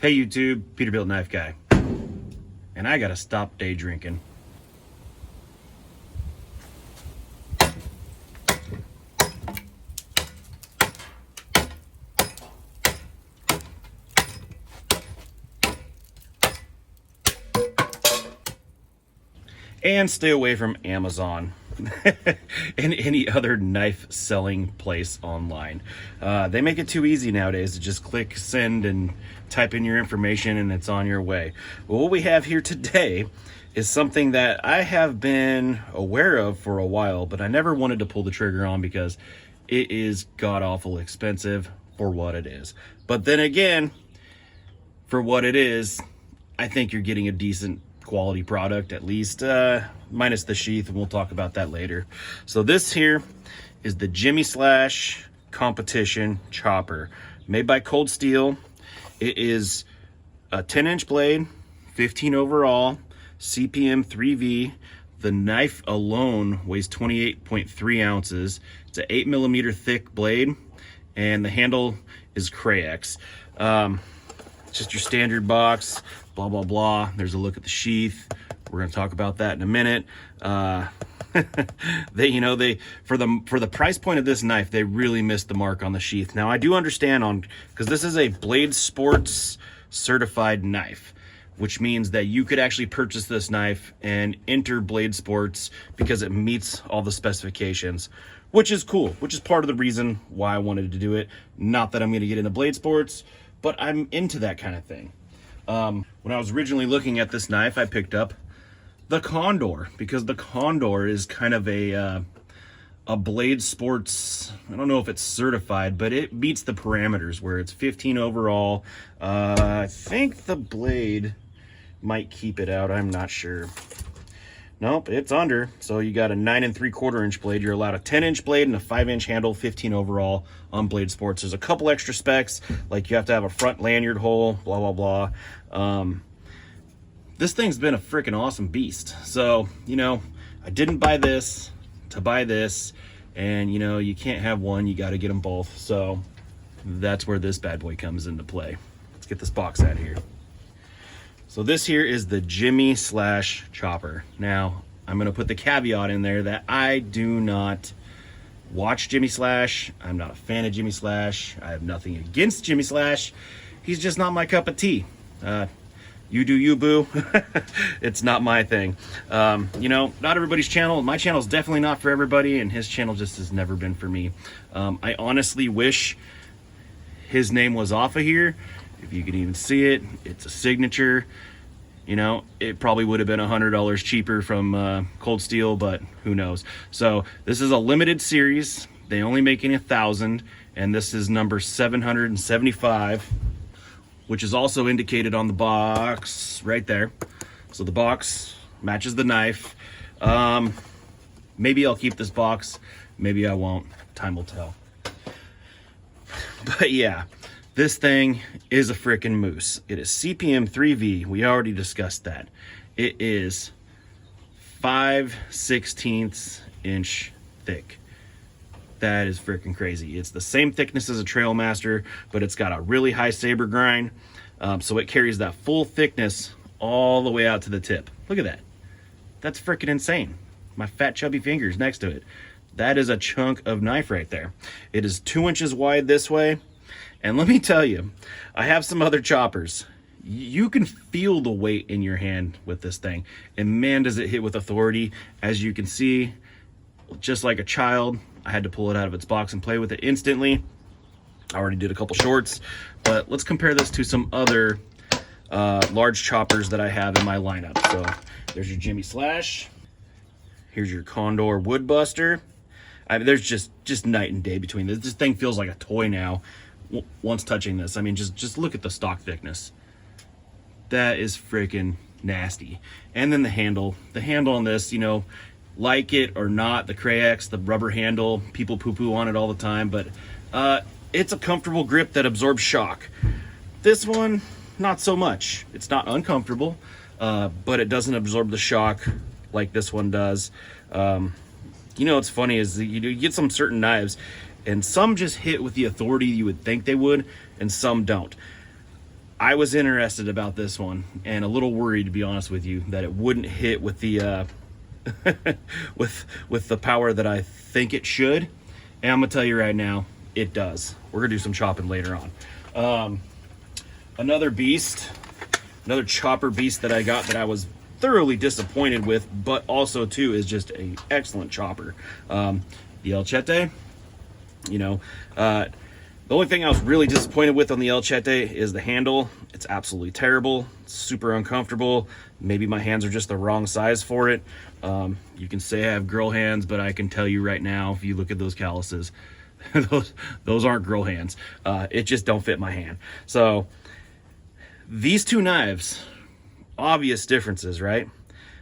Hey YouTube, Peterbilt Knife Guy. And I gotta stop day drinking. And stay away from Amazon and any other knife selling place online. They make it too easy nowadays to just click send and type in your information and it's on your way. Well, what we have here today is something that I have been aware of for a while, but I never wanted to pull the trigger on because it is god-awful expensive for what it is. But then again, for what it is, I think you're getting a decent quality product, at least minus the sheath, and we'll talk about that later. So this here is the JIMI Slash Competition Chopper, made by Cold Steel. It is a 10-inch blade, 15 overall, CPM 3V. The knife alone weighs 28.3 ounces. It's an 8mm thick blade, and the handle is Crayex. Just your standard box, blah, blah, blah. There's a look at the sheath. We're gonna talk about that in a minute. They for the price point of this knife, they really missed the mark on the sheath. Now I do understand because this is a Blade Sports certified knife, which means that you could actually purchase this knife and enter Blade Sports because it meets all the specifications, which is cool, which is part of the reason why I wanted to do it. Not that I'm gonna get into Blade Sports, but I'm into that kind of thing. When I was originally looking at this knife, I picked up the Condor because the Condor is kind of a Blade Sports, I don't know if it's certified, but it meets the parameters where it's 15 overall. I think the blade might keep it out, I'm not sure. Nope, it's under. So you got a 9 3/4 inch blade. You're allowed a 10-inch blade and a 5-inch handle, 15 overall on Blade Sports. There's a couple extra specs, like you have to have a front lanyard hole, blah, blah, blah. This thing's been a freaking awesome beast. So, I didn't buy this to buy this, and you can't have one, you got to get them both. So that's where this bad boy comes into play. Let's get this box out of here. So this here is the JIMI Slash Chopper. Now, I'm gonna put the caveat in there that I do not watch JIMI Slash. I'm not a fan of JIMI Slash. I have nothing against JIMI Slash. He's just not my cup of tea. You do you, boo. It's not my thing. Not everybody's channel. My channel is definitely not for everybody, and his channel just has never been for me. I honestly wish his name was off of here. If you can even see it, it's a signature. It probably would have been $100 cheaper from Cold Steel, but who knows. So this is a limited series. They only make 1,000, and this is number 775, which is also indicated on the box right there. So the box matches the knife. Maybe I'll keep this box, maybe I won't. Time will tell. But yeah, this thing is a freaking moose. It is CPM 3V. We already discussed that. It is 5/16 inch thick. That is freaking crazy. It's the same thickness as a Trailmaster, but it's got a really high saber grind. So it carries that full thickness all the way out to the tip. Look at that. That's freaking insane. My fat chubby fingers next to it. That is a chunk of knife right there. It is 2 inches wide this way. And let me tell you, I have some other choppers. You can feel the weight in your hand with this thing. And man, does it hit with authority. As you can see, just like a child, I had to pull it out of its box and play with it instantly. I already did a couple shorts, but let's compare this to some other large choppers that I have in my lineup. So there's your JIMI Slash. Here's your Condor Wood Buster. There's just night and day between this. This thing feels like a toy now. Once touching this, just look at the stock thickness. That is freaking nasty. And then the handle on this, like it or not, the Crayex, the rubber handle, people poo-poo on it all the time, but it's a comfortable grip that absorbs shock. This one, not so much. It's not uncomfortable, but it doesn't absorb the shock like this one does. What's funny is that you get some certain knives and some just hit with the authority you would think they would, and some don't. I was interested about this one and a little worried, to be honest with you, that it wouldn't hit with the with the power that I think it should. And I'm gonna tell you right now, it does. We're gonna do some chopping later on. Another beast, another chopper beast that I got that I was thoroughly disappointed with, but also too is just a excellent chopper. The El Chete, you know, the only thing I was really disappointed with on the El Chete is the handle. It's absolutely terrible. It's super uncomfortable. Maybe my hands are just the wrong size for it. You can say I have girl hands, but I can tell you right now, if you look at those calluses, those aren't girl hands. It just don't fit my hand. So these two knives, obvious differences, right?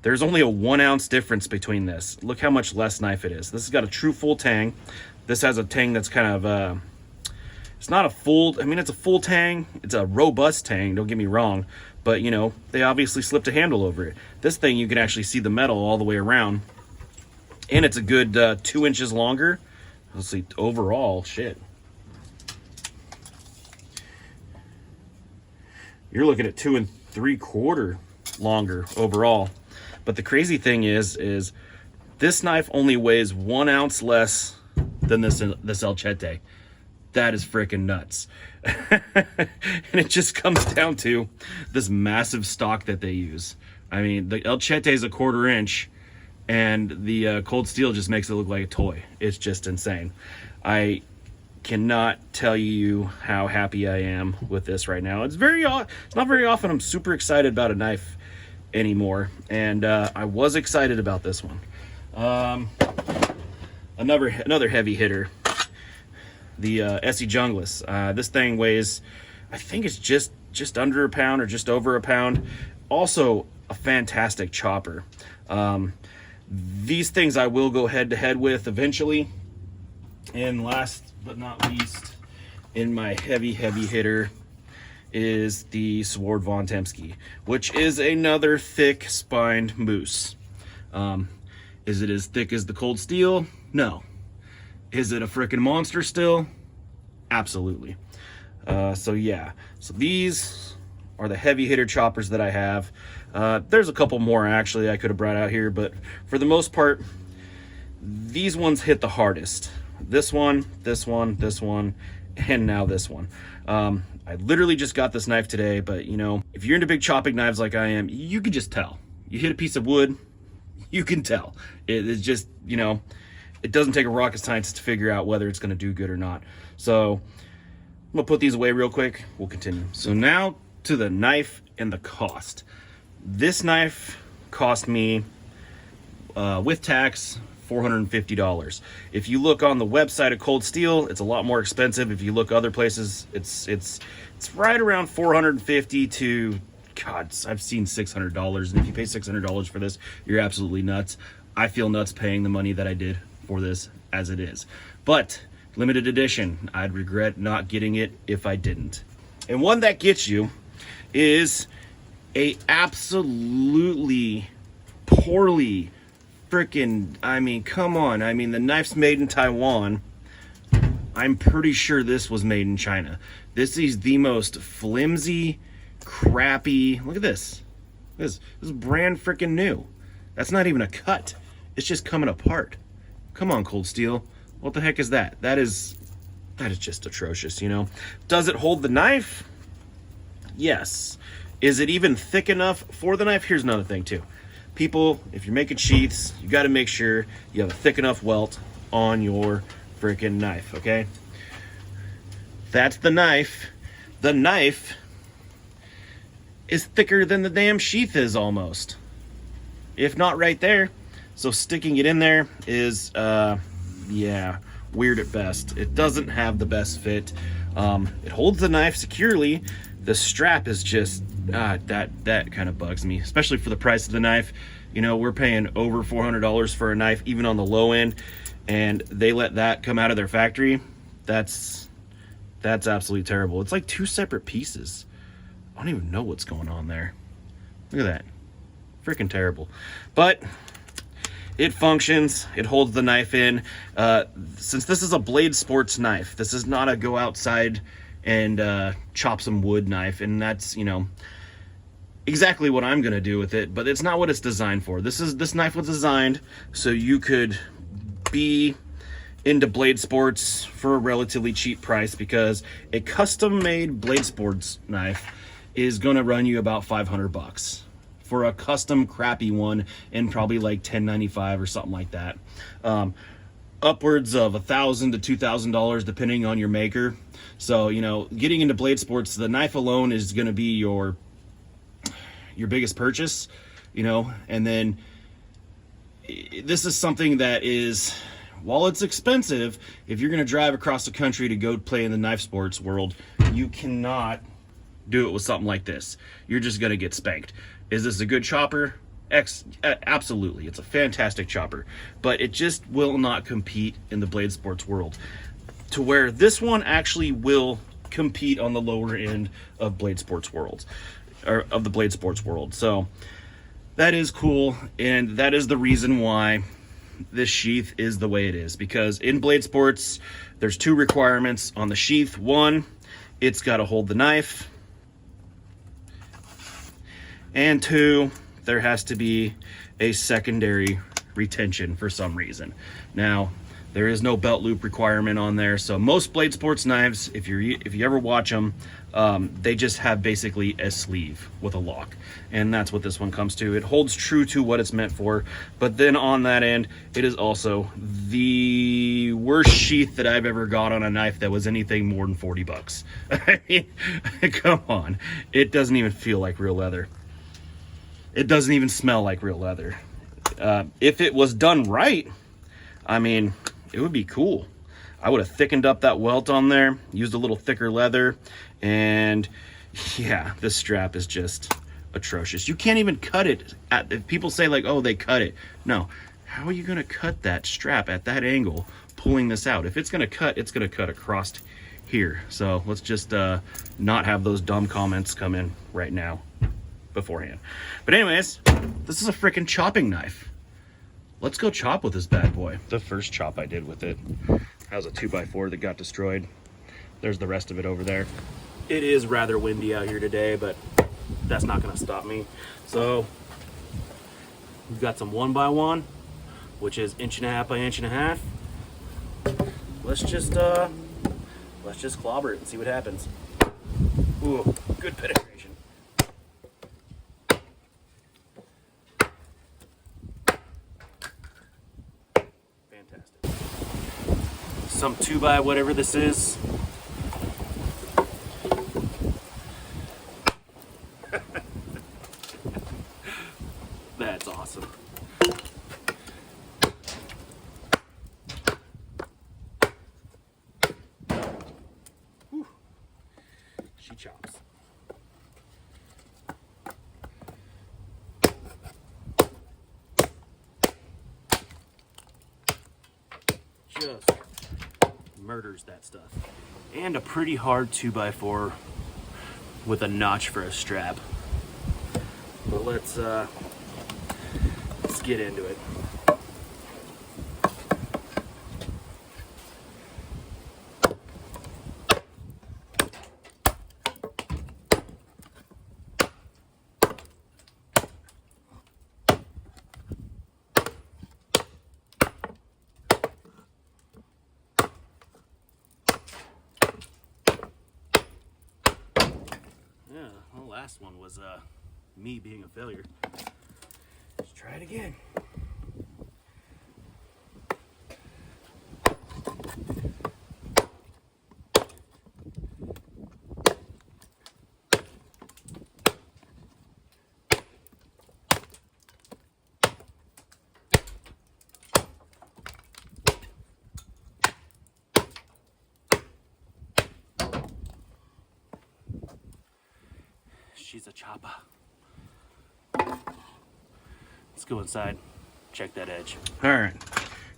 There's only a 1 ounce difference between this. Look how much less knife it is. This has got a true full tang. This has a tang that's kind of, it's not a full, I mean, it's a full tang. It's a robust tang, don't get me wrong. But, you know, they obviously slipped a handle over it. This thing, you can actually see the metal all the way around. And it's a good 2 inches longer. Let's see, overall, shit. You're looking at 2 3/4 longer overall. But the crazy thing is this knife only weighs 1 ounce less than this El Chete. That is freaking nuts. And it just comes down to this massive stock that they use. I mean, the El Chete is a 1/4 inch, and the cold steel just makes it look like a toy. It's just insane. I cannot tell you how happy I am with this right now. It's not very often I'm super excited about a knife anymore, and I was excited about this one. Another heavy hitter, the Essie Jungles. This thing weighs, I think it's just under a pound or just over a pound. Also a fantastic chopper. These things I will go head to head with eventually. And last but not least, in my heavy hitter is the Sword Von Temsky, which is another thick spined moose. Is it as thick as the cold steel? No. Is it a freaking monster still? Absolutely. So yeah, so these are the heavy hitter choppers that I have. There's a couple more actually I could have brought out here, but for the most part, these ones hit the hardest. This one, and now this one. I literally just got this knife today, but you know, if you're into big chopping knives like I am, you can just tell. You hit a piece of wood, you can tell. It's just, you know, it doesn't take a rocket scientist to figure out whether it's going to do good or not. So I'm gonna put these away real quick. We'll continue. So now to the knife and the cost. This knife cost me with tax $450. If you look on the website of Cold Steel, it's a lot more expensive. If you look other places, it's right around $450 to, God, I've seen $600. And if you pay $600 for this, you're absolutely nuts. I feel nuts paying the money that I did for this as it is. But limited edition, I'd regret not getting it if I didn't. And one that gets you is a absolutely poorly freaking, I mean, come on. I mean, the knife's made in Taiwan. I'm pretty sure this was made in China. This is the most flimsy, crappy, look at this. This is brand freaking new. That's not even a cut. It's just coming apart. Come on, Cold Steel. What the heck is that? That is just atrocious, you know? Does it hold the knife? Yes. Is it even thick enough for the knife? Here's another thing too. People, if you're making sheaths, you got to make sure you have a thick enough welt on your freaking knife, okay? That's the knife. The knife is thicker than the damn sheath is almost. If not right there. So sticking it in there is, yeah, weird at best. It doesn't have the best fit. It holds the knife securely. The strap is just, that kind of bugs me, especially for the price of the knife. You know, we're paying over $400 for a knife, even on the low end, and they let that come out of their factory. That's absolutely terrible. It's like 2 separate pieces. I don't even know what's going on there. Look at that. Freaking terrible. But it functions. It holds the knife in. Since this is a blade sports knife, this is not a go outside and chop some wood knife, and that's, you know, exactly what I'm gonna do with it, but it's not what it's designed for. This knife was designed so you could be into blade sports for a relatively cheap price, because a custom made blade sports knife is gonna run you about 500 bucks for a custom crappy one, and probably like $10.95 or something like that. Upwards of $1,000 to $2,000 depending on your maker. So, you know, getting into blade sports, the knife alone is going to be your biggest purchase, you know. And then this is something that is, while it's expensive, if you're going to drive across the country to go play in the knife sports world, you cannot do it with something like this. You're just going to get spanked. Is this a good chopper? Absolutely. It's a fantastic chopper, but it just will not compete in the blade sports world, to where this one actually will compete on the lower end of blade sports worlds, or of the blade sports world. So that is cool, and that is the reason why this sheath is the way it is, because in blade sports there's two requirements on the sheath. One, it's got to hold the knife, and two, there has to be a secondary retention for some reason. Now, there is no belt loop requirement on there, so most blade sports knives, if you ever watch them, they just have basically a sleeve with a lock, and that's what this one comes to. It holds true to what it's meant for, but then on that end, it is also the worst sheath that I've ever got on a knife that was anything more than 40 bucks. I mean, come on. It doesn't even feel like real leather. It doesn't even smell like real leather. If it was done right, I mean, it would be cool. I would have thickened up that welt on there, used a little thicker leather, and yeah, this strap is just atrocious. You can't even cut it. If people say like, oh, they cut it. No. How are you going to cut that strap at that angle, pulling this out? If it's going to cut, it's going to cut across here. So let's just not have those dumb comments come in right now beforehand. But anyways, this is a freaking chopping knife. Let's go chop with this bad boy. The first chop I did with it, that was a 2x4 that got destroyed. There's the rest of it over there. It is rather windy out here today, but that's not gonna stop me. So we've got some 1x1, which is 1.5 by 1.5 inches. Let's just clobber it and see what happens. Ooh, good penetration. Some 2x whatever this is. That's awesome. Whew. She chops. Just murders that stuff. And a pretty hard 2x4 with a notch for a strap. But let's get into it. Yeah, the last one was me being a failure. Let's try it again. She's a chopper. Let's go inside, check that edge. All right,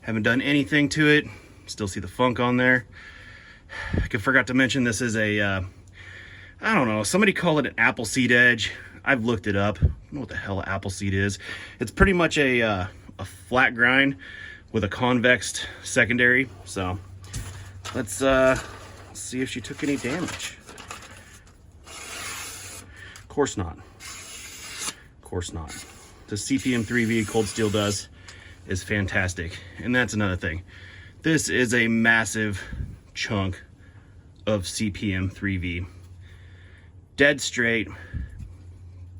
haven't done anything to it. Still see the funk on there. I forgot to mention this is a, I don't know, somebody call it an Appleseed edge. I've looked it up. I don't know what the hell Appleseed is. It's pretty much a flat grind with a convexed secondary. So let's Let's see if she took any damage. Of course not. Of course not. The CPM 3V Cold Steel does is fantastic. And that's another thing. This is a massive chunk of CPM 3V. Dead straight,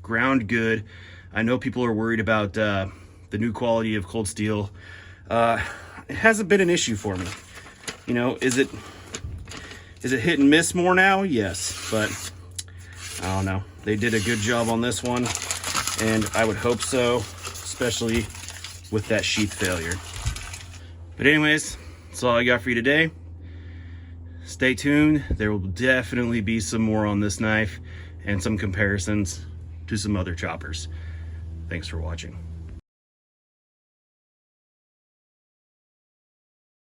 ground good. I know people are worried about the new quality of Cold Steel. It hasn't been an issue for me. You know, is it hit and miss more now? Yes, but I don't know. They did a good job on this one, and I would hope so, especially with that sheath failure. But anyways, that's all I got for you today. Stay tuned. There will definitely be some more on this knife and some comparisons to some other choppers. Thanks for watching.